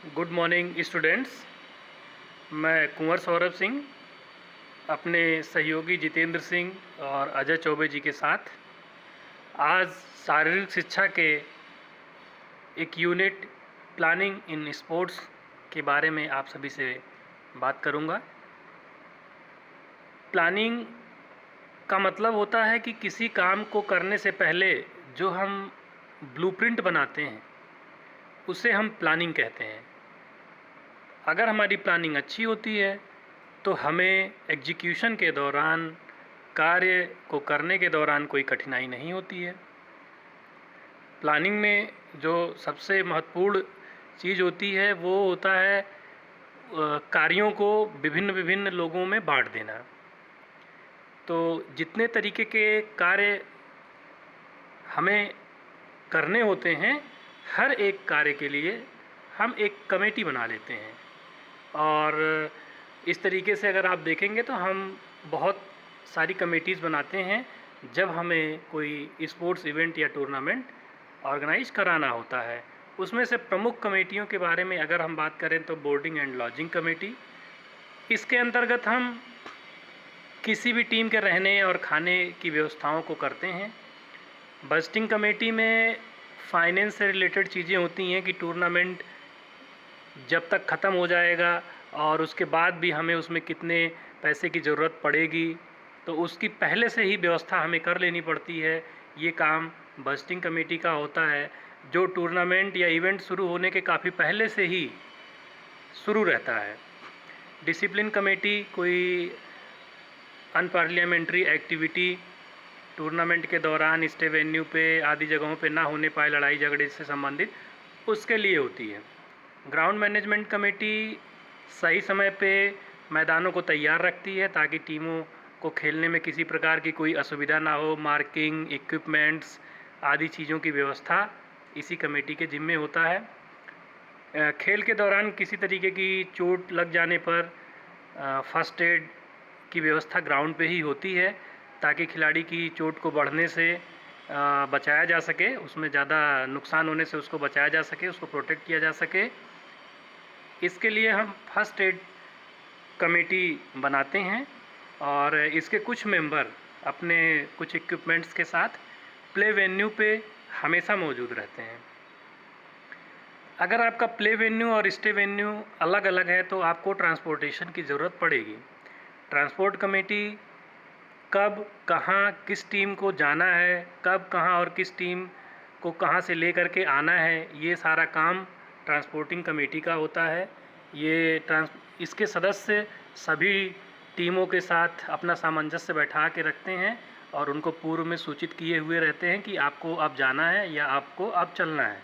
Good morning students. मैं कुंवर सौरभ सिंह अपने सहयोगी जितेंद्र सिंह और अजय चौबे जी के साथ आज शारीरिक शिक्षा के एक यूनिट प्लानिंग इन स्पोर्ट्स के बारे में आप सभी से बात करूंगा। प्लानिंग का मतलब होता है कि किसी काम को करने से पहले जो हम ब्लूप्रिंट बनाते हैं उसे हम प्लानिंग कहते हैं। अगर हमारी प्लानिंग अच्छी होती है तो हमें एग्जीक्यूशन के दौरान, कार्य को करने के दौरान कोई कठिनाई नहीं होती है। प्लानिंग में जो सबसे महत्वपूर्ण चीज़ होती है वो होता है कार्यों को विभिन्न विभिन्न लोगों में बांट देना। तो जितने तरीके के कार्य हमें करने होते हैं, हर एक कार्य के लिए हम एक कमेटी बना लेते हैं। और इस तरीके से अगर आप देखेंगे तो हम बहुत सारी कमेटीज़ बनाते हैं जब हमें कोई स्पोर्ट्स इवेंट या टूर्नामेंट ऑर्गेनाइज कराना होता है। उसमें से प्रमुख कमेटियों के बारे में अगर हम बात करें तो बोर्डिंग एंड लॉजिंग कमेटी, इसके अंतर्गत हम किसी भी टीम के रहने और खाने की व्यवस्थाओं को करते हैं। बजटिंग कमेटी में फाइनेंस से रिलेटेड चीज़ें होती हैं कि टूर्नामेंट जब तक ख़त्म हो जाएगा और उसके बाद भी हमें उसमें कितने पैसे की ज़रूरत पड़ेगी, तो उसकी पहले से ही व्यवस्था हमें कर लेनी पड़ती है। ये काम बजटिंग कमेटी का होता है, जो टूर्नामेंट या इवेंट शुरू होने के काफ़ी पहले से ही शुरू रहता है। डिसिप्लिन कमेटी कोई अनपार्लियामेंट्री एक्टिविटी टूर्नामेंट के दौरान स्टे वेन्यू पे आदि जगहों पे ना होने पाए लड़ाई झगड़े से संबंधित, उसके लिए होती है। ग्राउंड मैनेजमेंट कमेटी सही समय पे मैदानों को तैयार रखती है ताकि टीमों को खेलने में किसी प्रकार की कोई असुविधा ना हो। मार्किंग, इक्विपमेंट्स आदि चीज़ों की व्यवस्था इसी कमेटी के जिम्मे होता है। खेल के दौरान किसी तरीके की चोट लग जाने पर फर्स्ट एड की व्यवस्था ग्राउंड पे ही होती है ताकि खिलाड़ी की चोट को बढ़ने से बचाया जा सके, उसमें ज़्यादा नुकसान होने से उसको बचाया जा सके, उसको प्रोटेक्ट किया जा सके। इसके लिए हम फर्स्ट एड कमेटी बनाते हैं और इसके कुछ मेंबर अपने कुछ इक्विपमेंट्स के साथ प्ले वेन्यू पे हमेशा मौजूद रहते हैं। अगर आपका प्ले वेन्यू और स्टे वेन्यू अलग अलग है तो आपको ट्रांसपोर्टेशन की ज़रूरत पड़ेगी। ट्रांसपोर्ट कमेटी कब कहाँ किस टीम को जाना है, कब कहाँ और किस टीम को कहाँ से ले कर के आना है, ये सारा काम ट्रांसपोर्टिंग कमेटी का होता है। इसके सदस्य सभी टीमों के साथ अपना सामंजस्य बैठा के रखते हैं और उनको पूर्व में सूचित किए हुए रहते हैं कि आपको अब जाना है या आपको अब चलना है।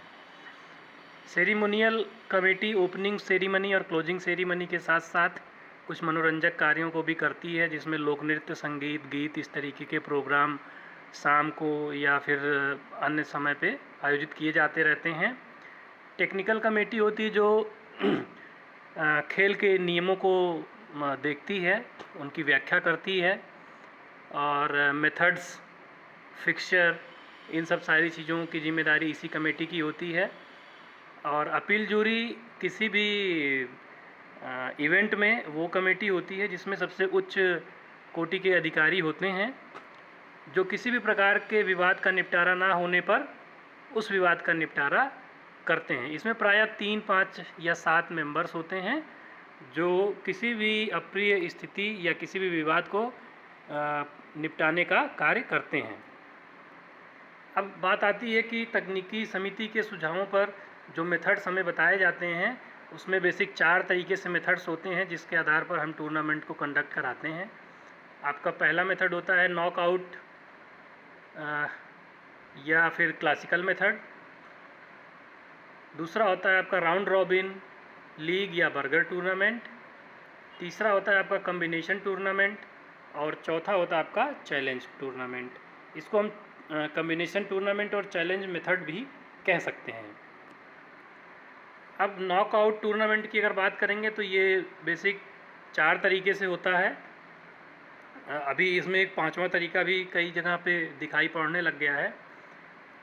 सेरिमोनियल कमेटी ओपनिंग सेरिमनी और क्लोजिंग सेरिमनी के साथ साथ कुछ मनोरंजक कार्यों को भी करती है, जिसमें लोक नृत्य, संगीत, गीत इस तरीके के प्रोग्राम शाम को या फिर अन्य समय पे आयोजित किए जाते रहते हैं। टेक्निकल कमेटी होती है जो खेल के नियमों को देखती है, उनकी व्याख्या करती है और मेथड्स, फिक्सचर, इन सब सारी चीज़ों की जिम्मेदारी इसी कमेटी की होती है। और अपील जूरी किसी भी इवेंट में वो कमेटी होती है जिसमें सबसे उच्च कोटि के अधिकारी होते हैं, जो किसी भी प्रकार के विवाद का निपटारा ना होने पर उस विवाद का निपटारा करते हैं। इसमें प्रायः 3, 5 या 7 मेंबर्स होते हैं जो किसी भी अप्रिय स्थिति या किसी भी विवाद को निपटाने का कार्य करते हैं। अब बात आती है कि तकनीकी समिति के सुझावों पर जो मेथड्स हमें बताए जाते हैं उसमें बेसिक 4 तरीके से मेथड्स होते हैं जिसके आधार पर हम टूर्नामेंट को कंडक्ट कराते हैं। आपका पहला मेथड होता है नॉकआउट या फिर क्लासिकल मेथड। दूसरा होता है आपका राउंड रॉबिन, लीग या बर्गर टूर्नामेंट। तीसरा होता है आपका कॉम्बिनेशन टूर्नामेंट और चौथा होता है आपका चैलेंज टूर्नामेंट। इसको हम कॉम्बिनेशन टूर्नामेंट और चैलेंज मेथड भी कह सकते हैं। अब नॉकआउट टूर्नामेंट की अगर बात करेंगे तो ये बेसिक 4 तरीके से होता है। अभी इसमें एक 5वां तरीका भी कई जगह पे दिखाई पड़ने लग गया है।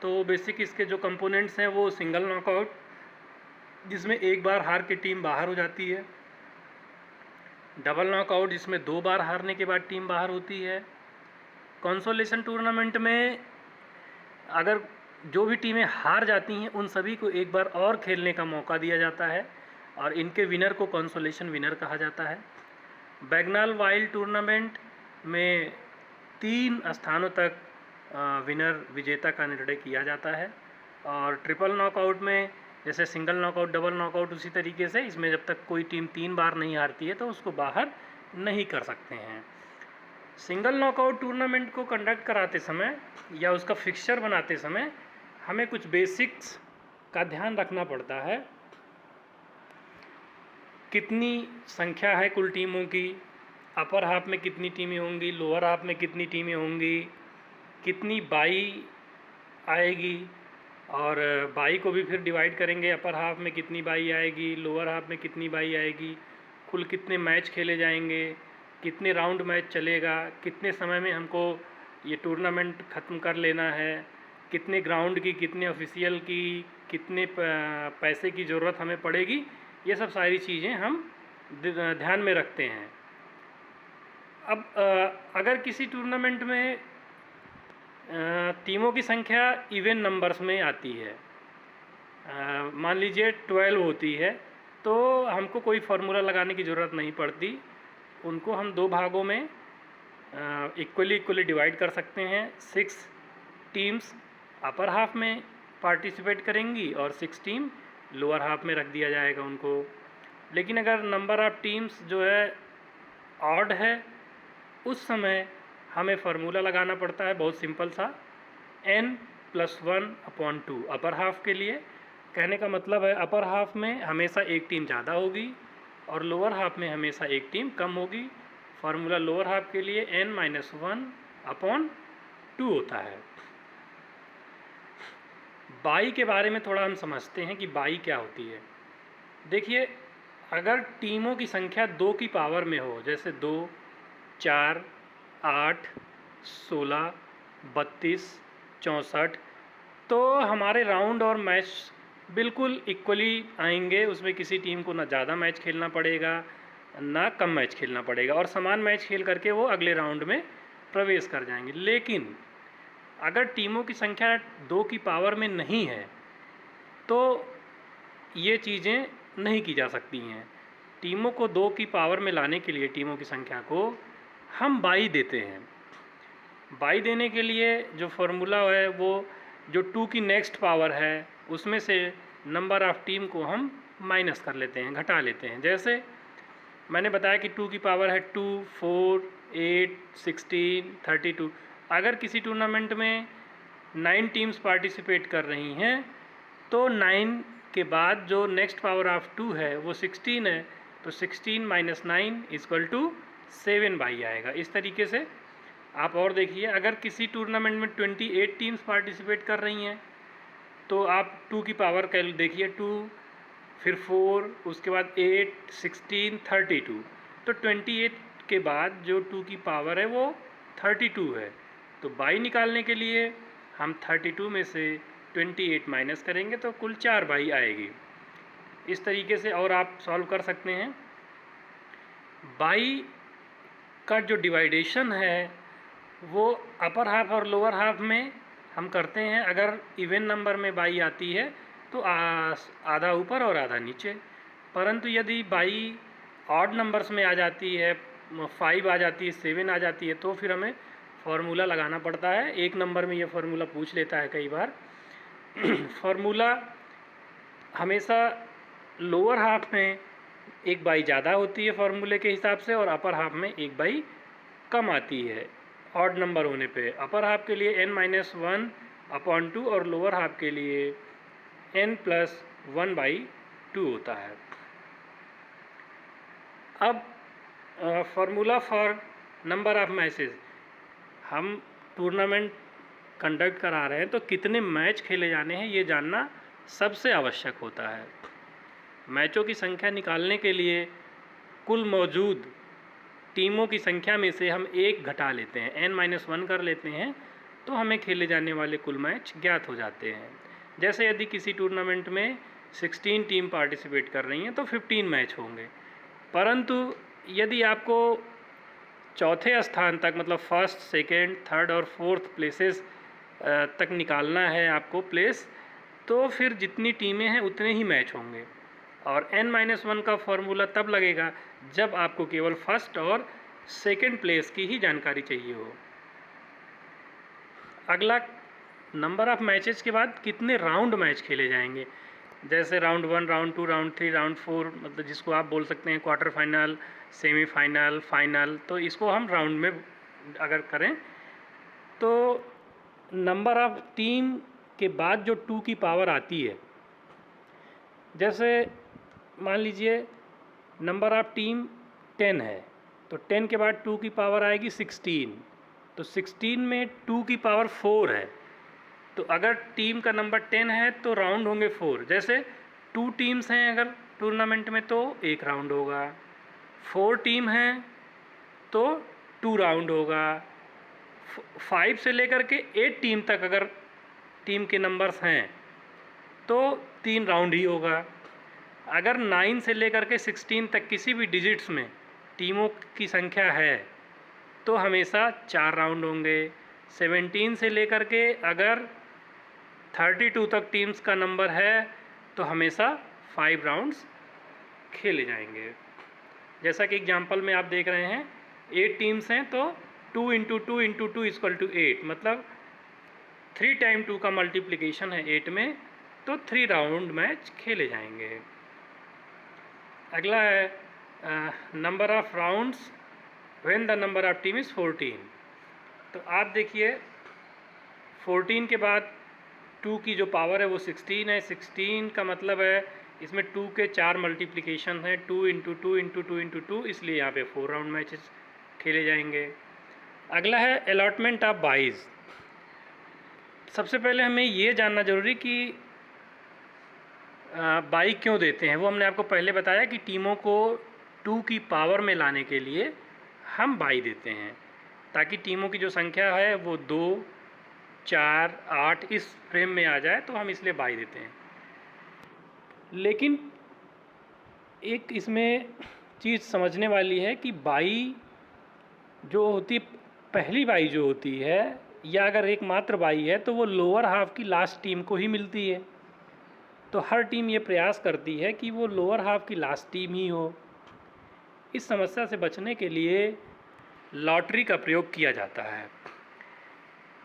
तो बेसिक इसके जो कंपोनेंट्स हैं वो सिंगल नॉकआउट, जिसमें एक बार हार के टीम बाहर हो जाती है। डबल नॉकआउट जिसमें 2 बार हारने के बाद टीम बाहर होती है। कंसोलेशन टूर्नामेंट में अगर जो भी टीमें हार जाती हैं उन सभी को एक बार और खेलने का मौका दिया जाता है और इनके विनर को कंसोलेशन विनर कहा जाता है। बैगनाल वाइल्ड टूर्नामेंट में 3 स्थानों तक विनर विजेता का निर्णय किया जाता है और ट्रिपल नॉकआउट में जैसे सिंगल नॉकआउट, डबल नॉकआउट, उसी तरीके से इसमें जब तक कोई टीम 3 बार नहीं हारती है तो उसको बाहर नहीं कर सकते हैं। सिंगल नॉकआउट टूर्नामेंट को कंडक्ट कराते समय या उसका फिक्सचर बनाते समय हमें कुछ बेसिक्स का ध्यान रखना पड़ता है। कितनी संख्या है कुल टीमों की, अपर हाफ में कितनी टीमें होंगी, लोअर हाफ में कितनी टीमें होंगी, कितनी बाई आएगी और बाई को भी फिर डिवाइड करेंगे, अपर हाफ में कितनी बाई आएगी, लोअर हाफ में कितनी बाई आएगी, कुल कितने मैच खेले जाएंगे, कितने राउंड मैच चलेगा, कितने समय में हमको ये टूर्नामेंट ख़त्म कर लेना है, कितने ग्राउंड की, कितने ऑफिशियल की, कितने पैसे की ज़रूरत हमें पड़ेगी, ये सब सारी चीज़ें हम ध्यान में रखते हैं। अब अगर किसी टूर्नामेंट में टीमों की संख्या इवन नंबर्स में आती है, मान लीजिए 12 होती है, तो हमको कोई फार्मूला लगाने की ज़रूरत नहीं पड़ती। उनको हम 2 भागों में इक्वली डिवाइड कर सकते हैं। 6 टीम्स अपर हाफ में पार्टिसिपेट करेंगी और 6 टीम लोअर हाफ में रख दिया जाएगा उनको। लेकिन अगर नंबर ऑफ़ टीम्स जो है ऑड है, उस समय हमें फार्मूला लगाना पड़ता है बहुत सिंपल सा, n+1/2 अपर हाफ के लिए। कहने का मतलब है अपर हाफ में हमेशा एक टीम ज़्यादा होगी और लोअर हाफ में हमेशा एक टीम कम होगी। फार्मूला लोअर हाफ के लिए n-1/2 होता है। बाई के बारे में थोड़ा हम समझते हैं कि बाई क्या होती है। देखिए, अगर टीमों की संख्या 2 की पावर में हो, जैसे 2, 4, 8, 16, 32, 64, तो हमारे राउंड और मैच बिल्कुल इक्वली आएंगे। उसमें किसी टीम को ना ज़्यादा मैच खेलना पड़ेगा ना कम मैच खेलना पड़ेगा और समान मैच खेल करके वो अगले राउंड में प्रवेश कर जाएंगे। लेकिन अगर टीमों की संख्या 2 की पावर में नहीं है तो ये चीज़ें नहीं की जा सकती हैं। टीमों को 2 की पावर में लाने के लिए टीमों की संख्या को हम बाई देते हैं। बाई देने के लिए जो फार्मूला है वो जो 2 की नेक्स्ट पावर है उसमें से नंबर ऑफ़ टीम को हम माइनस कर लेते हैं, घटा लेते हैं। जैसे मैंने बताया कि 2 की पावर है 2, 4, 8, 16, 32। अगर किसी टूर्नामेंट में 9 टीम्स पार्टिसिपेट कर रही हैं तो 9 के बाद जो नेक्स्ट पावर ऑफ 2 है वो 16 है, तो 16 - 9 = 7 बाई आएगा। इस तरीके से आप और देखिए, अगर किसी टूर्नामेंट में 28 टीम्स पार्टिसिपेट कर रही हैं तो आप 2 की पावर कैल देखिए, 2 फिर 4 उसके बाद 8, 16, 32। तो 28 के बाद जो 2 की पावर है वो 32 है। तो बाई निकालने के लिए हम 32 में से 28 माइनस करेंगे तो कुल 4 बाई आएगी। इस तरीके से और आप सॉल्व कर सकते हैं। बाई का जो डिवाइडेशन है वो अपर हाफ और लोअर हाफ में हम करते हैं। अगर इवन नंबर में बाई आती है तो आधा ऊपर और आधा नीचे, परंतु यदि बाई ऑड नंबर्स में आ जाती है, 5 आ जाती है, 7 आ जाती है, तो फिर हमें फार्मूला लगाना पड़ता है। एक नंबर में ये फार्मूला पूछ लेता है कई बार। फार्मूला हमेशा लोअर हाफ में एक बाई ज़्यादा होती है फार्मूले के हिसाब से और अपर हाफ में एक बाई कम आती है ऑड नंबर होने पे। अपर हाफ के लिए n-1/2 और लोअर हाफ के लिए n+1/2 होता है। अब formula for number of matches, हम टूर्नामेंट कंडक्ट करा रहे हैं तो कितने मैच खेले जाने हैं ये जानना सबसे आवश्यक होता है। मैचों की संख्या निकालने के लिए कुल मौजूद टीमों की संख्या में से हम एक घटा लेते हैं, n-1 कर लेते हैं, तो हमें खेले जाने वाले कुल मैच ज्ञात हो जाते हैं। जैसे यदि किसी टूर्नामेंट में 16 टीम पार्टिसिपेट कर रही हैं तो 15 मैच होंगे। परंतु यदि आपको चौथे स्थान तक मतलब फर्स्ट, सेकेंड, थर्ड और फोर्थ प्लेसेस तक निकालना है आपको प्लेस, तो फिर जितनी टीमें हैं उतने ही मैच होंगे। और n-1 का फॉर्मूला तब लगेगा जब आपको केवल फर्स्ट और सेकेंड प्लेस की ही जानकारी चाहिए हो। अगला, नंबर ऑफ मैचेस के बाद कितने राउंड मैच खेले जाएंगे, जैसे राउंड 1, राउंड 2, राउंड 3, राउंड 4, मतलब जिसको आप बोल सकते हैं क्वार्टर फाइनल, सेमीफाइनल, फाइनल। तो इसको हम राउंड में अगर करें तो नंबर ऑफ टीम के बाद जो 2 की पावर आती है, जैसे मान लीजिए नंबर ऑफ टीम 10 है तो 10 के बाद 2 की पावर आएगी 16, तो 16 में 2 की पावर 4 है। तो अगर टीम का नंबर 10 है तो राउंड होंगे 4। जैसे 2 टीम्स हैं अगर टूर्नामेंट में तो 1 राउंड होगा, 4 टीम हैं तो 2 राउंड होगा, 5 से लेकर के 8 टीम तक अगर टीम के नंबर्स हैं तो 3 राउंड ही होगा। अगर 9 से लेकर के 16 तक किसी भी डिजिट्स में टीमों की संख्या है तो हमेशा 4 राउंड होंगे। 17 से लेकर के अगर 32 तक टीम्स का नंबर है तो हमेशा 5 राउंड्स खेले जाएंगे। जैसा कि एग्जांपल में आप देख रहे हैं 8 टीम्स हैं तो 2 × 2 × 2 = 8, मतलब 3 टाइम 2 का मल्टीप्लिकेशन है 8 में, तो 3 राउंड मैच खेले जाएंगे। अगला है number of rounds when the number of team is 14। तो आप देखिए 14 के बाद 2 की जो पावर है वो 16 है। 16 का मतलब है इसमें 2 के 4 मल्टीप्लिकेशन है, 2 × 2 × 2 × 2, इसलिए यहाँ पे 4 राउंड मैचेस खेले जाएंगे। अगला है अलॉटमेंट ऑफ बाइज। सबसे पहले हमें ये जानना जरूरी कि बाई क्यों देते हैं। वो हमने आपको पहले बताया कि टीमों को 2 की पावर में लाने के लिए हम बाई देते हैं, ताकि टीमों की जो संख्या है वो 2, 4, 8 इस फ्रेम में आ जाए, तो हम इसलिए बाई देते हैं। लेकिन एक इसमें चीज़ समझने वाली है कि बाई जो होती, पहली बाई जो होती है या अगर एकमात्र बाई है तो वो लोअर हाफ की लास्ट टीम को ही मिलती है। तो हर टीम ये प्रयास करती है कि वो लोअर हाफ की लास्ट टीम ही हो। इस समस्या से बचने के लिए लॉटरी का प्रयोग किया जाता है।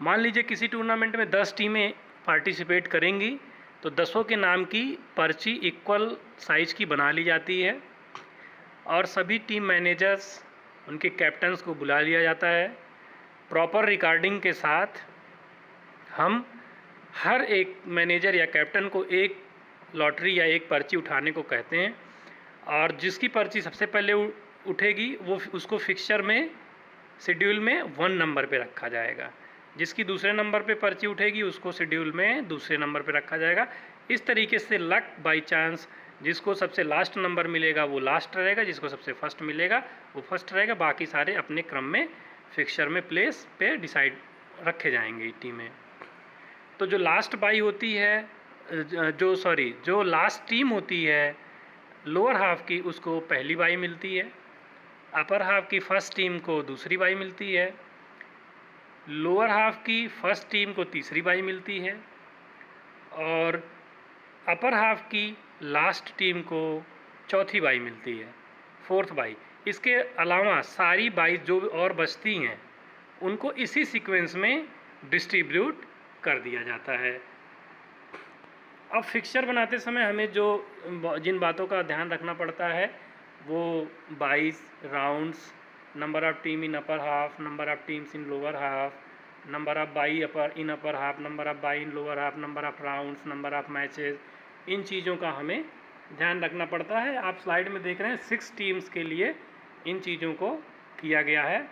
मान लीजिए किसी टूर्नामेंट में 10 टीमें पार्टिसिपेट करेंगी तो 10 के नाम की पर्ची इक्वल साइज़ की बना ली जाती है और सभी टीम मैनेजर्स, उनके कैप्टन्स को बुला लिया जाता है। प्रॉपर रिकॉर्डिंग के साथ हम हर एक मैनेजर या कैप्टन को एक लॉटरी या एक पर्ची उठाने को कहते हैं, और जिसकी पर्ची सबसे पहले उठेगी वो उसको फिक्सचर में, शेड्यूल में 1 नंबर पे रखा जाएगा। जिसकी दूसरे नंबर पे पर्ची उठेगी उसको शेड्यूल में दूसरे नंबर पे रखा जाएगा। इस तरीके से लक बाई चांस जिसको सबसे लास्ट नंबर मिलेगा वो लास्ट रहेगा, जिसको सबसे फर्स्ट मिलेगा वो फर्स्ट रहेगा। बाकी सारे अपने क्रम में फिक्सचर में प्लेस पे डिसाइड रखे जाएंगे टीमें। तो जो लास्ट बाई होती है, जो लास्ट टीम होती है लोअर हाफ की, उसको पहली बाई मिलती है। अपर हाफ की फर्स्ट टीम को दूसरी बाई मिलती है। लोअर हाफ की फर्स्ट टीम को तीसरी बाई मिलती है और अपर हाफ की लास्ट टीम को चौथी बाई मिलती है, 4th बाई। इसके अलावा सारी बाई जो और बचती हैं उनको इसी सीक्वेंस में डिस्ट्रीब्यूट कर दिया जाता है। अब फिक्सचर बनाते समय हमें जिन बातों का ध्यान रखना पड़ता है वो 22 rounds, number of team in upper half, number of teams in lower half, number of bye in upper half, number of bye in lower half, number of rounds, number of matches, इन चीज़ों का हमें ध्यान रखना पड़ता है। आप slide में देख रहे हैं 6 टीम्स के लिए इन चीज़ों को किया गया है।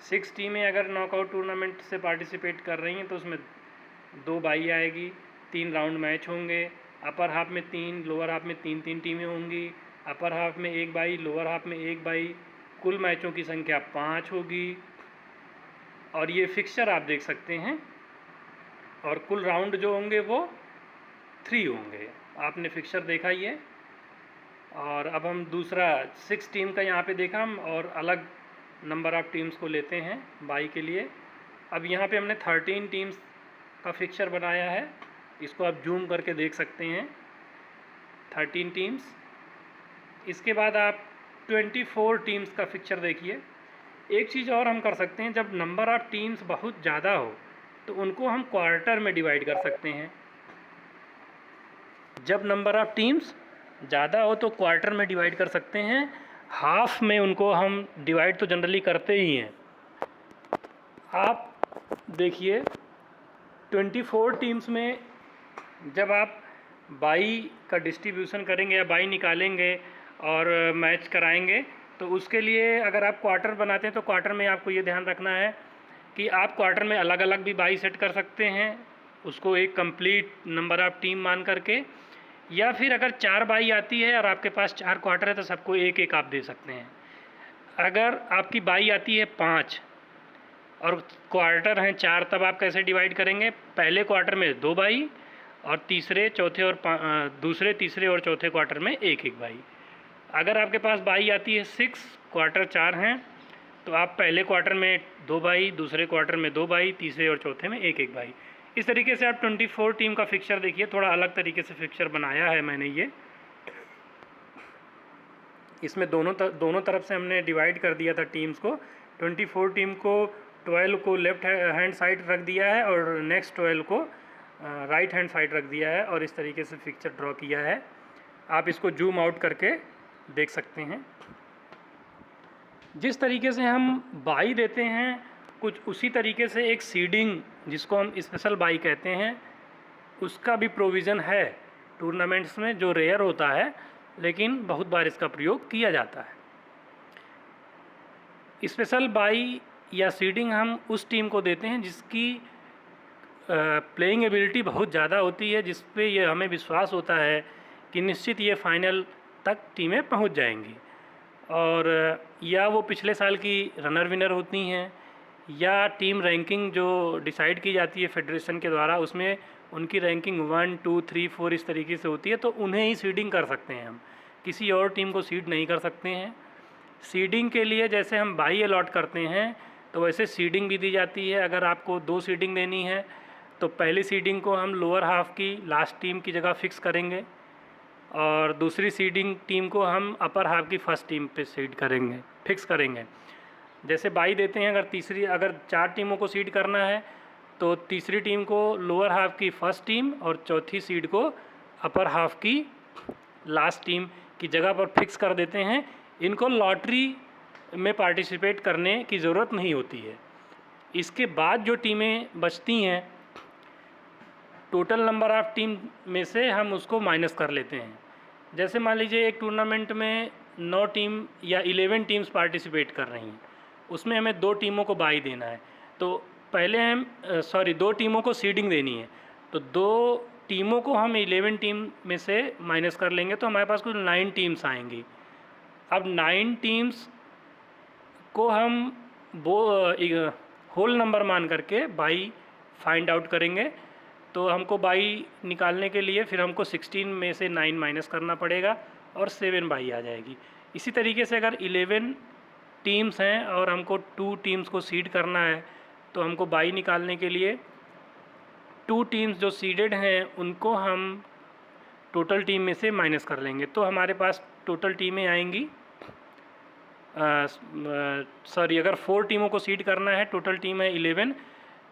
6 टीमें अगर नॉकआउट टूर्नामेंट से पार्टिसिपेट कर रही हैं तो उसमें 2 बाई आएगी, 3 राउंड मैच होंगे। अपर हाफ में 3, लोअर हाफ में 3 टीमें होंगी। अपर हाफ में 1 बाई, लोअर हाफ में 1 बाई, कुल मैचों की संख्या 5 होगी। और ये फिक्सचर आप देख सकते हैं, और कुल राउंड जो होंगे वो 3 होंगे। आपने फिक्सर देखा ये, और अब हम दूसरा 6 टीम का यहाँ पे देखा हम, और अलग नंबर ऑफ़ टीम्स को लेते हैं बाई के लिए। अब यहाँ पे हमने 13 टीम्स का फिक्सर बनाया है, इसको आप जूम करके देख सकते हैं, 13 टीम्स। इसके बाद आप 24 टीम्स का फिक्सर देखिए। एक चीज़ और हम कर सकते हैं, जब नंबर ऑफ़ टीम्स बहुत ज़्यादा हो तो उनको हम क्वार्टर में डिवाइड कर सकते हैं। जब नंबर ऑफ़ टीम्स ज़्यादा हो तो क्वार्टर में डिवाइड कर सकते हैं, हाफ में उनको हम डिवाइड तो जनरली करते ही हैं। आप देखिए 24 टीम्स में जब आप बाई का डिस्ट्रीब्यूशन करेंगे या बाई निकालेंगे और मैच कराएंगे, तो उसके लिए अगर आप क्वार्टर बनाते हैं तो क्वार्टर में आपको ये ध्यान रखना है कि आप क्वार्टर में अलग अलग भी बाई सेट कर सकते हैं, उसको एक कंप्लीट नंबर ऑफ़ टीम मान करके, या फिर अगर 4 बाई आती है और आपके पास 4 क्वार्टर है तो सबको एक एक आप दे सकते हैं। अगर आपकी बाई आती है 5 और क्वार्टर हैं 4, तब आप कैसे डिवाइड करेंगे? पहले क्वार्टर में 2 बाई और तीसरे चौथे और दूसरे तीसरे और चौथे क्वार्टर में एक एक बाई। अगर आपके पास बाई आती है 6, क्वार्टर 4 हैं, तो आप पहले क्वार्टर में 2 बाई, दूसरे क्वार्टर में 2 बाई, तीसरे और चौथे में एक एक बाई। इस तरीके से आप 24 टीम का फिक्सर देखिए। थोड़ा अलग तरीके से फिक्सर बनाया है मैंने ये। इसमें दोनों तरफ से हमने डिवाइड कर दिया था टीम्स को। 24 टीम को 12 को लेफ़्ट हैंड साइड रख दिया है और नेक्स्ट 12 को राइट हैंड साइड रख दिया है, और इस तरीके से फिक्सर ड्रॉ किया है। आप इसको जूम आउट करके देख सकते हैं। जिस तरीके से हम बाई देते हैं, कुछ उसी तरीके से एक सीडिंग, जिसको हम स्पेशल बाई कहते हैं, उसका भी प्रोविज़न है टूर्नामेंट्स में, जो रेयर होता है लेकिन बहुत बार इसका प्रयोग किया जाता है। स्पेशल बाई या सीडिंग हम उस टीम को देते हैं जिसकी प्लेइंग एबिलिटी बहुत ज़्यादा होती है, जिस पे ये हमें विश्वास होता है कि निश्चित ये फाइनल तक टीमें पहुंच जाएंगी, और या वो पिछले साल की रनर विनर होती हैं, या टीम रैंकिंग जो डिसाइड की जाती है फेडरेशन के द्वारा, उसमें उनकी रैंकिंग 1, 2, 3, 4 इस तरीके से होती है, तो उन्हें ही सीडिंग कर सकते हैं हम, किसी और टीम को सीड नहीं कर सकते हैं। सीडिंग के लिए जैसे हम बाई अलॉट करते हैं तो वैसे सीडिंग भी दी जाती है। अगर आपको 2 सीडिंग देनी है तो पहली सीडिंग को हम लोअर हाफ की लास्ट टीम की जगह फिक्स करेंगे, और दूसरी सीडिंग टीम को हम अपर हाफ की फर्स्ट टीम पे सीड करेंगे, फिक्स करेंगे। जैसे बाई देते हैं, अगर 4 टीमों को सीड करना है तो तीसरी टीम को लोअर हाफ की फर्स्ट टीम और चौथी सीड को अपर हाफ की लास्ट टीम की जगह पर फिक्स कर देते हैं। इनको लॉटरी में पार्टिसिपेट करने की ज़रूरत नहीं होती है। इसके बाद जो टीमें बचती हैं, टोटल नंबर ऑफ़ टीम में से हम उसको माइनस कर लेते हैं। जैसे मान लीजिए एक टूर्नामेंट में 9 टीम या 11 टीम्स पार्टिसिपेट कर रही हैं, उसमें हमें 2 टीमों को बाई देना है, तो पहले हम 2 टीमों को सीडिंग देनी है, तो 2 टीमों को हम 11 टीम में से माइनस कर लेंगे, तो हमारे पास कुल 9 टीम्स आएंगी। अब 9 टीम्स को हम वो होल नंबर मान करके बाई फाइंड आउट करेंगे, तो हमको बाई निकालने के लिए फिर हमको 16 में से 9 माइनस करना पड़ेगा और 7 बाई आ जाएगी। इसी तरीके से अगर 11 टीम्स हैं और हमको 2 टीम्स को सीड करना है, तो हमको बाई निकालने के लिए 2 टीम्स जो सीडेड हैं उनको हम टोटल टीम में से माइनस कर लेंगे, तो हमारे पास टोटल टीमें आएंगी अगर 4 टीमों को सीड करना है, टोटल टीम है 11,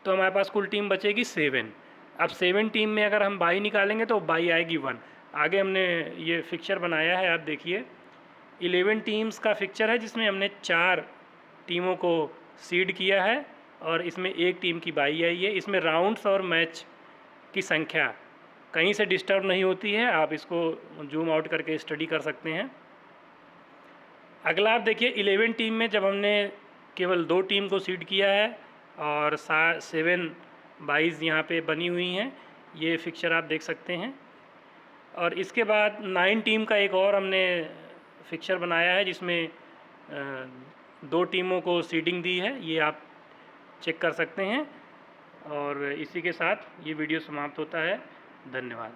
तो हमारे पास कुल टीम बचेगी 7। अब 7 टीम में अगर हम बाई निकालेंगे तो बाई आएगी 1। आगे हमने ये फिक्सर बनाया है, आप देखिए 11 टीम्स का फिक्सर है, जिसमें हमने 4 टीमों को सीड किया है और इसमें 1 टीम की बाई आई है। इसमें राउंड्स और मैच की संख्या कहीं से डिस्टर्ब नहीं होती है, आप इसको जूम आउट करके स्टडी कर सकते हैं। अगला आप देखिए 11 टीम में जब हमने केवल 2 टीम को सीड किया है और 7 बाईज़ यहाँ पे बनी हुई हैं, ये फिक्सर आप देख सकते हैं। और इसके बाद 9 टीम का एक और हमने फिक्सर बनाया है, जिसमें 2 टीमों को सीडिंग दी है, ये आप चेक कर सकते हैं। और इसी के साथ ये वीडियो समाप्त होता है। धन्यवाद।